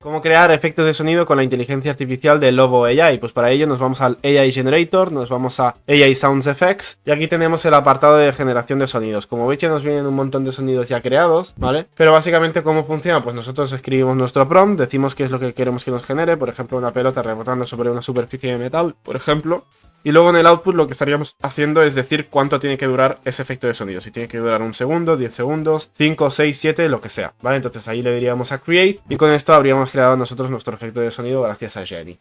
¿Cómo crear efectos de sonido con la inteligencia artificial de Lovo AI? Pues para ello nos vamos al AI Generator, nos vamos a AI Sounds Effects y aquí tenemos el apartado de generación de sonidos. Como veis ya nos vienen un montón de sonidos ya creados, ¿vale? Pero básicamente ¿cómo funciona? Pues nosotros escribimos nuestro prompt, decimos qué es lo que queremos que nos genere, por ejemplo una pelota rebotando sobre una superficie de metal, por ejemplo. Y luego en el output lo que estaríamos haciendo es decir cuánto tiene que durar ese efecto de sonido. Si tiene que durar 1 segundo, 10 segundos, 5, 6, 7, lo que sea, ¿vale? Entonces ahí le diríamos a create y con esto habríamos creado nosotros nuestro efecto de sonido gracias a Jenny.